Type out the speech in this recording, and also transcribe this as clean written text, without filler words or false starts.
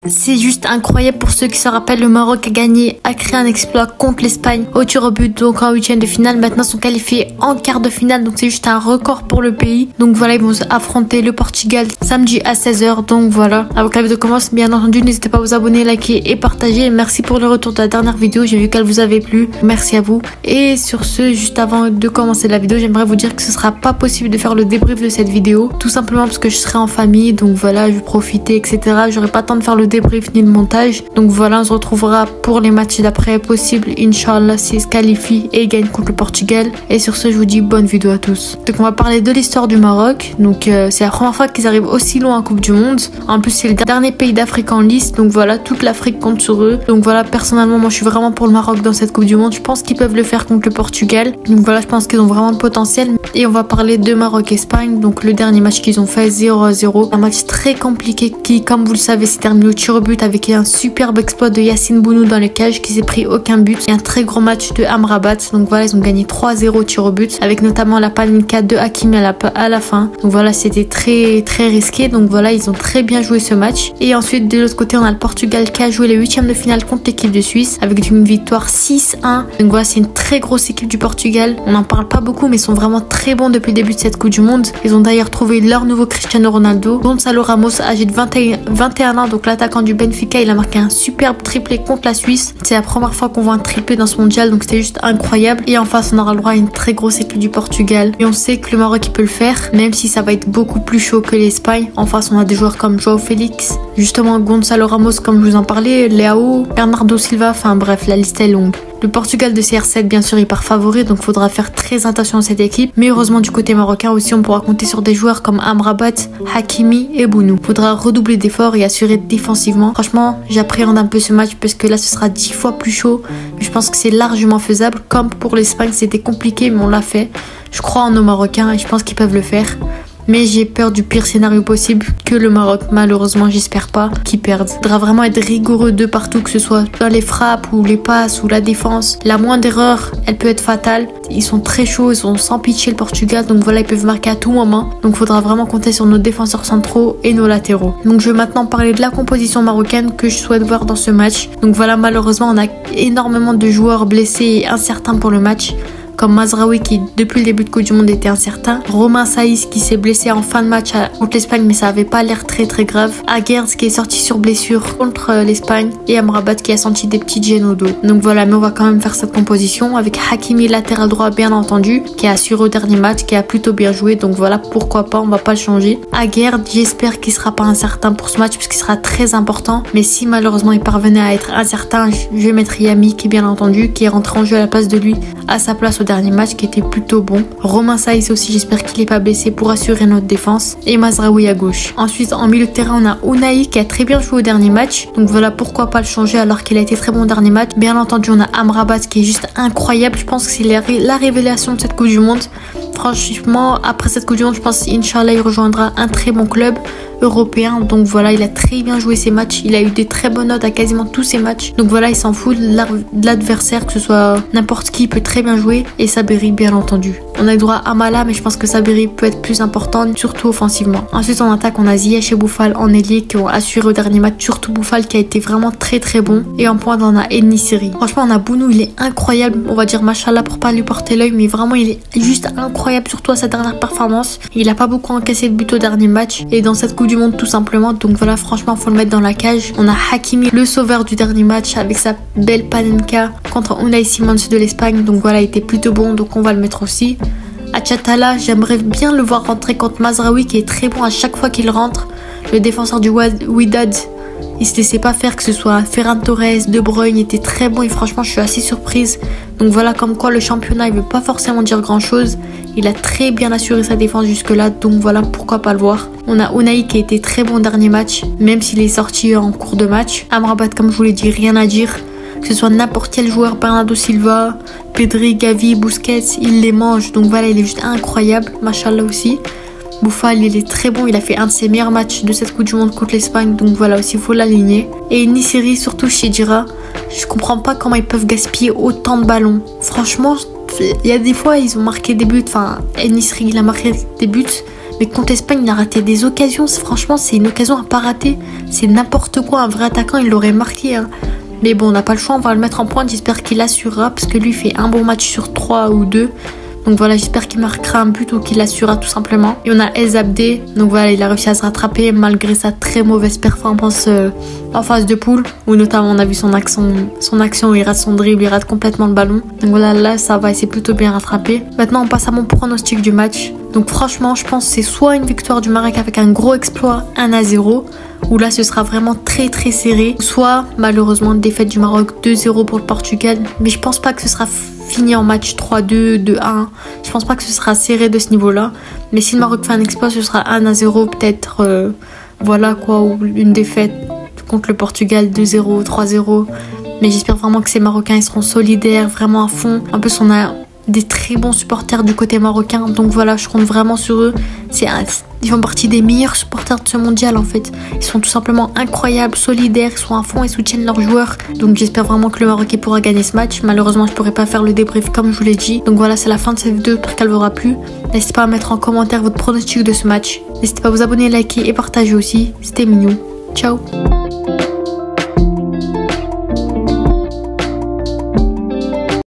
C'est juste incroyable. Pour ceux qui se rappellent, le Maroc a gagné, a créé un exploit contre l'Espagne au tir au but, donc en huitième de finale. Maintenant, ils sont qualifiés en quart de finale, donc c'est juste un record pour le pays. Donc voilà, ils vont affronter le Portugal samedi à 16h. Donc voilà, avant que la vidéo commence, bien entendu, n'hésitez pas à vous abonner, liker et partager. Merci pour le retour de la dernière vidéo, j'ai vu qu'elle vous avait plu. Merci à vous. Et sur ce, juste avant de commencer la vidéo, j'aimerais vous dire que ce sera pas possible de faire le débrief de cette vidéo, tout simplement parce que je serai en famille, donc voilà, je vais profiter, etc. J'aurai pas le temps de faire le débrief ni le montage. Donc voilà, on se retrouvera pour les matchs d'après possible, Inch'Allah, s'ils se qualifient et gagnent contre le Portugal. Et sur ce, je vous dis bonne vidéo à tous. Donc on va parler de l'histoire du Maroc. Donc c'est la première fois qu'ils arrivent aussi loin en Coupe du Monde. En plus, c'est le dernier pays d'Afrique en lice, donc voilà, toute l'Afrique compte sur eux. Donc voilà, personnellement, moi je suis vraiment pour le Maroc dans cette Coupe du Monde. Je pense qu'ils peuvent le faire contre le Portugal. Donc voilà, je pense qu'ils ont vraiment le potentiel. Et on va parler de Maroc-Espagne. Donc le dernier match qu'ils ont fait, 0-0. Un match très compliqué qui, comme vous le savez, s'est terminé au tir au but avec un superbe exploit de Yacine Bounou dans le cage qui s'est pris aucun but. Et un très gros match de Amrabat. Donc voilà, ils ont gagné 3-0 au tir au but avec notamment la panenka de Hakimi à la fin. Donc voilà, c'était très risqué. Donc voilà, ils ont très bien joué ce match. Et ensuite, de l'autre côté, on a le Portugal qui a joué les huitièmes de finale contre l'équipe de Suisse avec une victoire 6-1. Donc voilà, c'est une très grosse équipe du Portugal. On n'en parle pas beaucoup, mais ils sont vraiment très bons depuis le début de cette Coupe du Monde. Ils ont d'ailleurs trouvé leur nouveau Cristiano Ronaldo. Gonçalo Ramos, âgé de 21 ans, donc l'attaquant du Benfica, il a marqué un superbe triplé contre la Suisse. C'est la première fois qu'on voit un triplé dans ce mondial, donc c'était juste incroyable. Et en face, on aura le droit à une très grosse équipe du Portugal. Et on sait que le Maroc, il peut le faire, même si ça va être beaucoup plus chaud que l'Espagne. En face, on a des joueurs comme Joao Félix, justement Gonçalo Ramos, comme je vous en parlais, Leao, Bernardo Silva, enfin bref, la liste est longue. Le Portugal de CR7, bien sûr, il part favori, donc faudra faire très attention à cette équipe. Mais heureusement, du côté marocain aussi, on pourra compter sur des joueurs comme Amrabat, Hakimi et Bounou. Faudra redoubler d'efforts et assurer défensivement. Franchement, j'appréhende un peu ce match parce que là, ce sera 10 fois plus chaud. Mais je pense que c'est largement faisable. Comme pour l'Espagne, c'était compliqué, mais on l'a fait. Je crois en nos Marocains et je pense qu'ils peuvent le faire. Mais j'ai peur du pire scénario possible, que le Maroc, malheureusement, j'espère pas, qu'ils perdent. Il faudra vraiment être rigoureux de partout, que ce soit dans les frappes ou les passes ou la défense. La moindre erreur, elle peut être fatale. Ils sont très chauds, ils sont sans pitié le Portugal, donc voilà, ils peuvent marquer à tout moment. Donc il faudra vraiment compter sur nos défenseurs centraux et nos latéraux. Donc je vais maintenant parler de la composition marocaine que je souhaite voir dans ce match. Donc voilà, malheureusement, on a énormément de joueurs blessés et incertains pour le match, comme Mazraoui qui depuis le début de Coupe du Monde était incertain, Romain Saïs qui s'est blessé en fin de match contre l'Espagne mais ça avait pas l'air très grave, Aguerd qui est sorti sur blessure contre l'Espagne et Amrabat qui a senti des petites gênes au dos. Donc voilà, mais on va quand même faire cette composition avec Hakimi latéral droit bien entendu qui a assuré au dernier match, qui a plutôt bien joué, donc voilà, pourquoi pas, on va pas le changer. Aguerd, j'espère qu'il sera pas incertain pour ce match parce qu'il sera très important, mais si malheureusement il parvenait à être incertain, je vais mettre Yami qui bien entendu qui est rentré en jeu à la place de lui à sa place au dernier match qui était plutôt bon. Romain Saïs aussi, j'espère qu'il est pas blessé pour assurer notre défense. Et Mazraoui à gauche. Ensuite, en milieu de terrain, on a Ounahi qui a très bien joué au dernier match. Donc voilà, pourquoi pas le changer alors qu'il a été très bon au dernier match. Bien entendu, on a Amrabat qui est juste incroyable. Je pense que c'est la révélation de cette Coupe du Monde. Franchement, après cette Coupe du Monde, je pense qu'Inch'Allah, il rejoindra un très bon club européen. Donc voilà, il a très bien joué ses matchs. Il a eu des très bonnes notes à quasiment tous ses matchs. Donc voilà, il s'en fout de l'adversaire, que ce soit n'importe qui, il peut très bien jouer. Et Sabiri, bien entendu. On a le droit à Mala, mais je pense que Sabiri peut être plus important, surtout offensivement. Ensuite, en attaque, on a Ziyech et Boufal en ailier qui ont assuré au dernier match. Surtout Boufal qui a été vraiment très bon. Et en pointe, on a En-Nesyri. Franchement, on a Bounou, il est incroyable. On va dire machallah pour pas lui porter l'œil, mais vraiment, il est juste incroyable, surtout à sa dernière performance. Il a pas beaucoup encaissé de but au dernier match. Et dans cette Coupe du Monde, tout simplement. Donc voilà, franchement, faut le mettre dans la cage. On a Hakimi, le sauveur du dernier match, avec sa belle panenka contre Unai Simons de l'Espagne. Donc voilà, il était plutôt bon, donc on va le mettre aussi. Achatala, j'aimerais bien le voir rentrer contre Mazraoui qui est très bon à chaque fois qu'il rentre. Le défenseur du Wydad, il se laissait pas faire, que ce soit Ferran Torres, De Bruyne, il était très bon et franchement je suis assez surprise. Donc voilà, comme quoi le championnat il veut pas forcément dire grand chose. Il a très bien assuré sa défense jusque là, donc voilà, pourquoi pas le voir. On a Ounahi qui a été très bon dernier match, même s'il est sorti en cours de match. Amrabat, comme je vous l'ai dit, rien à dire. Que ce soit n'importe quel joueur, Bernardo Silva, Pedri, Gavi, Busquets, il les mange. Donc voilà, il est juste incroyable, machallah aussi. Boufal, il est très bon, il a fait un de ses meilleurs matchs de cette Coupe du Monde contre l'Espagne, donc voilà aussi, il faut l'aligner. Et En-Nesyri, surtout chez Dira, je comprends pas comment ils peuvent gaspiller autant de ballons. Franchement, il y a des fois, ils ont marqué des buts, enfin, En-Nesyri, il a marqué des buts, Mais contre l'Espagne, il a raté des occasions. Franchement, c'est une occasion à pas rater. C'est n'importe quoi. Un vrai attaquant, il l'aurait marqué. Hein. Mais bon, on n'a pas le choix. On va le mettre en pointe. J'espère qu'il assurera. Parce que lui, il fait un bon match sur 3 ou 2. Donc voilà, j'espère qu'il marquera un but ou qu'il assurera tout simplement. Et on a El Abdé. Donc voilà, il a réussi à se rattraper malgré sa très mauvaise performance en phase de poule. Où notamment on a vu son action où il rate son dribble, il rate complètement le ballon. Donc voilà, là ça va, il s'est plutôt bien rattrapé. Maintenant on passe à mon pronostic du match. Donc franchement, je pense que c'est soit une victoire du Maroc avec un gros exploit 1-0. Où là ce sera vraiment très très serré. Soit malheureusement une défaite du Maroc 2-0 pour le Portugal. Mais je pense pas que ce sera fini en match 3-2, 2-1. Je pense pas que ce sera serré de ce niveau-là. Mais si le Maroc fait un exploit, ce sera 1-0 peut-être. Voilà quoi, ou une défaite contre le Portugal 2-0, 3-0. Mais j'espère vraiment que ces Marocains ils seront solidaires, vraiment à fond. En plus on a des très bons supporters du côté marocain. Donc voilà, je compte vraiment sur eux. Ils font partie des meilleurs supporters de ce mondial en fait. Ils sont tout simplement incroyables, solidaires, ils sont à fond, ils soutiennent leurs joueurs. Donc j'espère vraiment que le Maroc pourra gagner ce match. Malheureusement, je pourrai pas faire le débrief comme je vous l'ai dit. Donc voilà, c'est la fin de cette vidéo, j'espère qu'elle vous aura plu. N'hésitez pas à mettre en commentaire votre pronostic de ce match. N'hésitez pas à vous abonner, liker et partager aussi. C'était Minou. Ciao.